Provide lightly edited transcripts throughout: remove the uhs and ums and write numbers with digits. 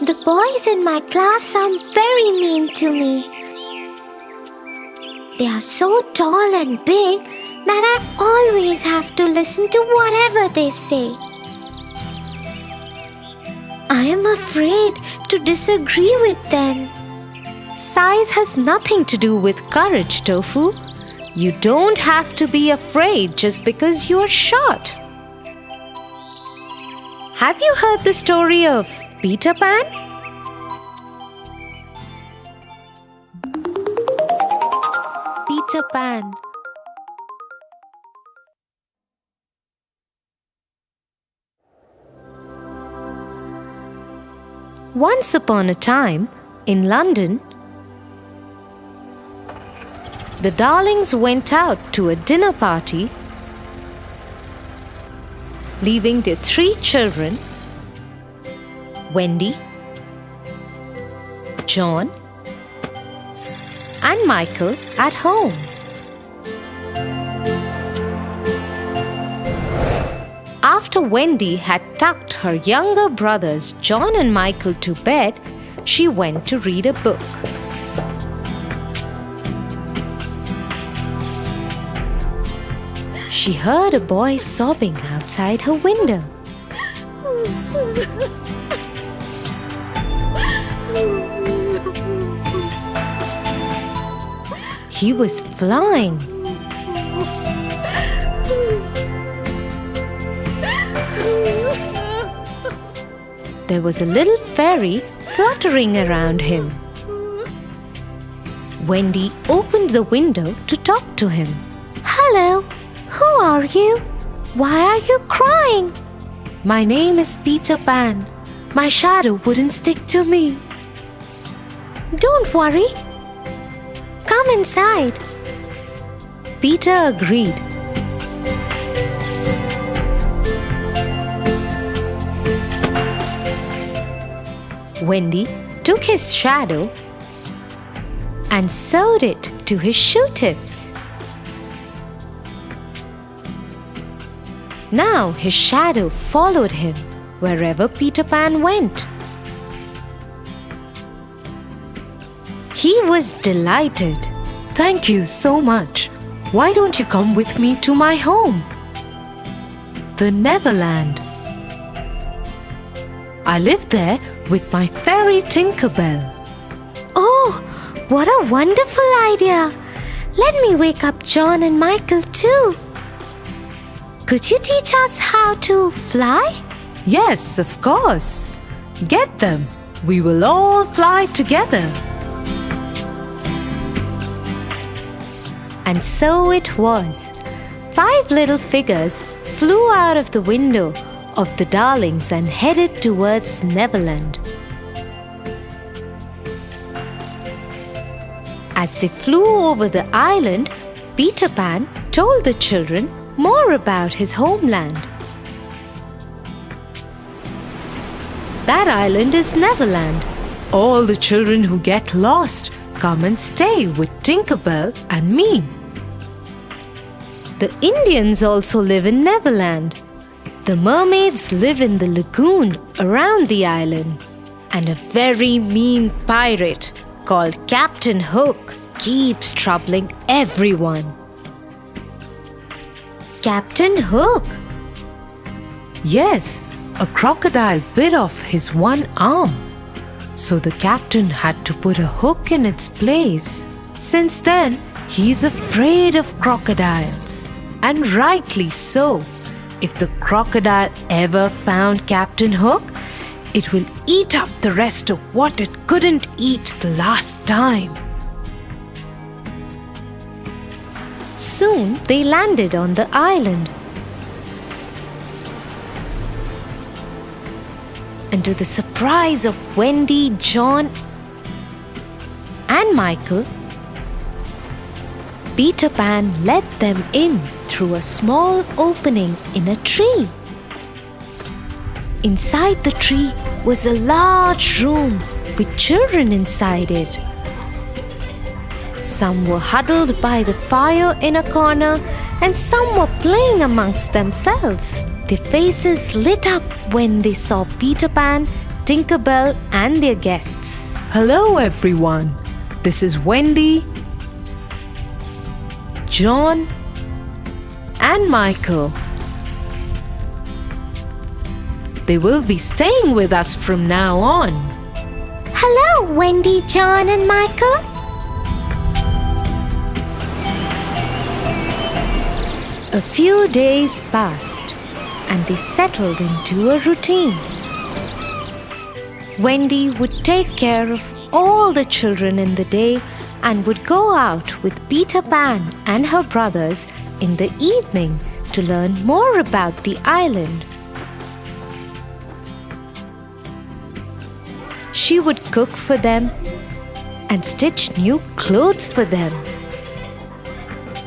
The boys in my class are very mean to me. They are so tall and big that I always have to listen to whatever they say. I am afraid to disagree with them. Size has nothing to do with courage, Tofu. You don't have to be afraid just because you're short. Have you heard the story of Peter Pan? Peter Pan. Once upon a time, in London, the Darlings went out to a dinner party, leaving their 3 children, Wendy, John, and Michael, at home. After Wendy had tucked her younger brothers, John and Michael, to bed, she went to read a book. She heard a boy sobbing outside her window. He was flying. There was a little fairy fluttering around him. Wendy opened the window to talk to him. Hello, who are you? Why are you crying? My name is Peter Pan. My shadow wouldn't stick to me. Don't worry. Come inside. Peter agreed. Wendy took his shadow and sewed it to his shoe tips. Now his shadow followed him wherever Peter Pan went. He was delighted. Thank you so much. Why don't you come with me to my home? The Neverland. I live there with my fairy Tinkerbell. Oh, what a wonderful idea! Let me wake up John and Michael too. Could you teach us how to fly? Yes, of course. Get them. We will all fly together. And so it was. 5 little figures flew out of the window of the Darlings and headed towards Neverland. As they flew over the island, Peter Pan told the children more about his homeland. That island is Neverland. All the children who get lost come and stay with Tinkerbell and me. The Indians also live in Neverland. The mermaids live in the lagoon around the island. And a very mean pirate called Captain Hook keeps troubling everyone. Captain Hook? Yes, a crocodile bit off his one arm. So the captain had to put a hook in its place. Since then, he's afraid of crocodiles. And rightly so. If the crocodile ever found Captain Hook, it will eat up the rest of what it couldn't eat the last time. Soon they landed on the island. And to the surprise of Wendy, John, and Michael, Peter Pan led them in through a small opening in a tree. Inside the tree was a large room with children inside it. Some were huddled by the fire in a corner, and some were playing amongst themselves. Their faces lit up when they saw Peter Pan Tinker Bell and their guests. Hello everyone, this is Wendy, John and Michael. They will be staying with us from now on. Hello, Wendy, John, and Michael. A few days passed and they settled into a routine. Wendy would take care of all the children in the day and would go out with Peter Pan and her brothers in the evening to learn more about the island. She would cook for them and stitch new clothes for them.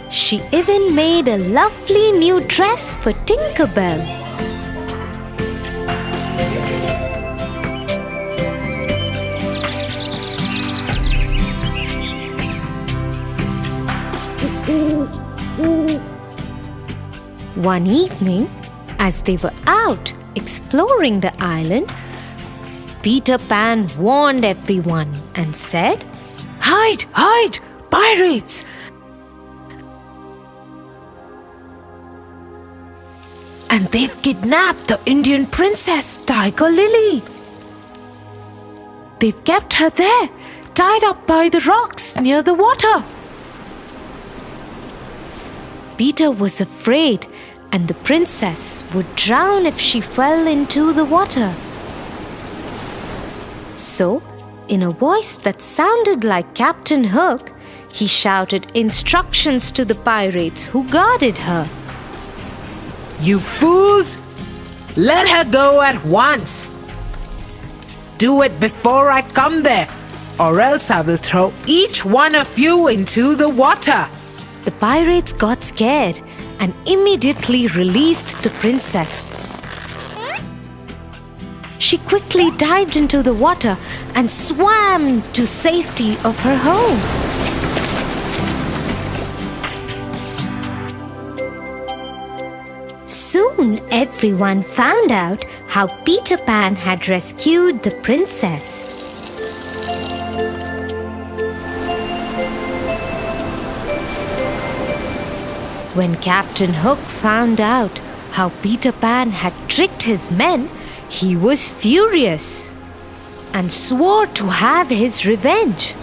She even made a lovely new dress for Tinker Bell. One evening, as they were out exploring the island, Peter Pan warned everyone and said, Hide, hide, pirates! And they've kidnapped the Indian princess, Tiger Lily. They've kept her there, tied up by the rocks near the water. Peter was afraid, and the princess would drown if she fell into the water. So, in a voice that sounded like Captain Hook, he shouted instructions to the pirates who guarded her. You fools! Let her go at once! Do it before I come there, or else I will throw each one of you into the water. The pirates got scared and immediately released the princess. She quickly dived into the water and swam to safety of her home. Soon everyone found out how Peter Pan had rescued the princess. When Captain Hook found out how Peter Pan had tricked his men, he was furious and swore to have his revenge.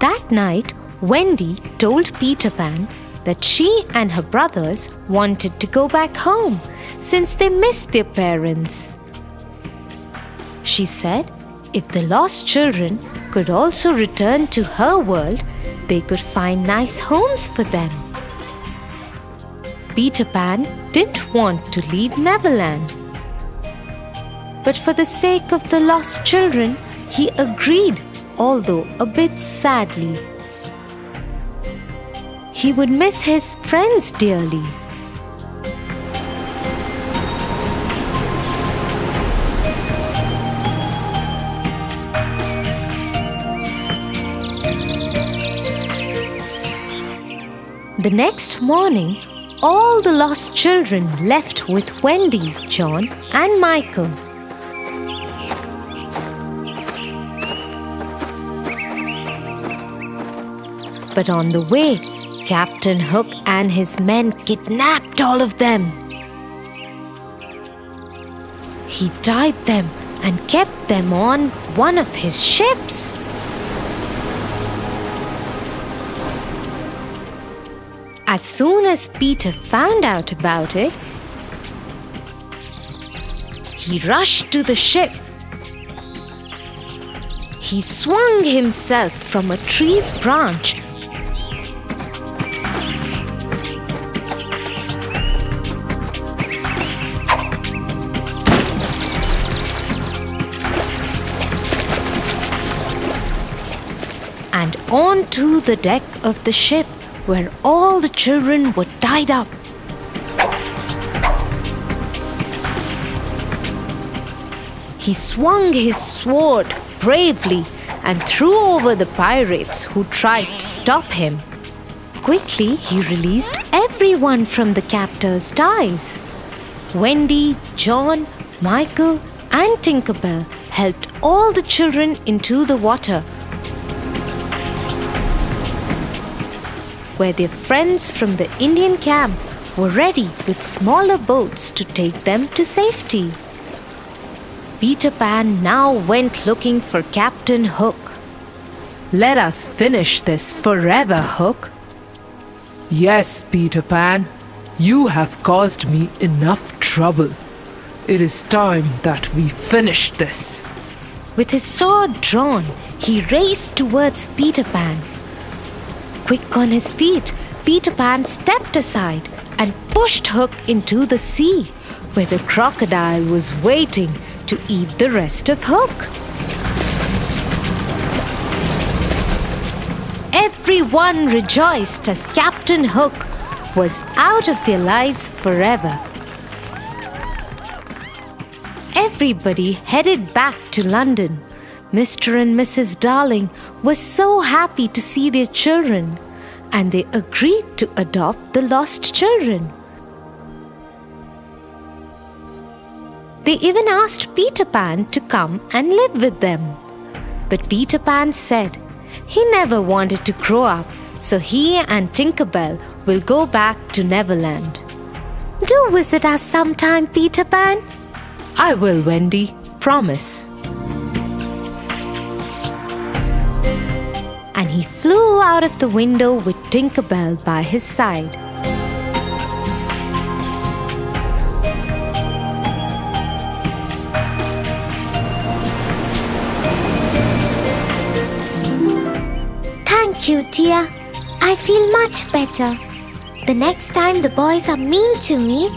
That night, Wendy told Peter Pan that she and her brothers wanted to go back home since they missed their parents. She said if the lost children could also return to her world, they could find nice homes for them. Peter Pan didn't want to leave Neverland. But for the sake of the lost children, he agreed, although a bit sadly. He would miss his friends dearly. The next morning, all the lost children left with Wendy, John, and Michael. But on the way, Captain Hook and his men kidnapped all of them. He tied them and kept them on one of his ships. As soon as Peter found out about it, he rushed to the ship. He swung himself from a tree's branch and onto the deck of the ship, where all the children were tied up. He swung his sword bravely and threw over the pirates who tried to stop him. Quickly, he released everyone from the captor's ties. Wendy, John, Michael, and Tinkerbell helped all the children into the water, where their friends from the Indian camp were ready with smaller boats to take them to safety. Peter Pan now went looking for Captain Hook. Let us finish this forever, Hook. Yes, Peter Pan, you have caused me enough trouble. It is time that we finish this. With his sword drawn, he raced towards Peter Pan. Quick on his feet, Peter Pan stepped aside and pushed Hook into the sea, where the crocodile was waiting to eat the rest of Hook. Everyone rejoiced as Captain Hook was out of their lives forever. Everybody headed back to London. Mr. and Mrs. Darling were so happy to see their children, and they agreed to adopt the lost children. They even asked Peter Pan to come and live with them. But Peter Pan said he never wanted to grow up, so he and Tinkerbell will go back to Neverland. Do visit us sometime, Peter Pan. I will, Wendy. Promise. And he flew out of the window with Tinkerbell by his side. Thank you, Tia. I feel much better. The next time the boys are mean to me,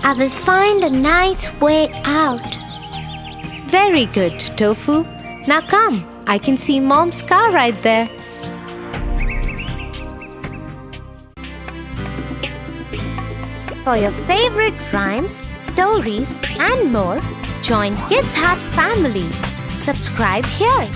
I will find a nice way out. Very good, Tofu. Now come, I can see Mom's car right there. For your favorite rhymes, stories, and more, join Kids Hut family. Subscribe here.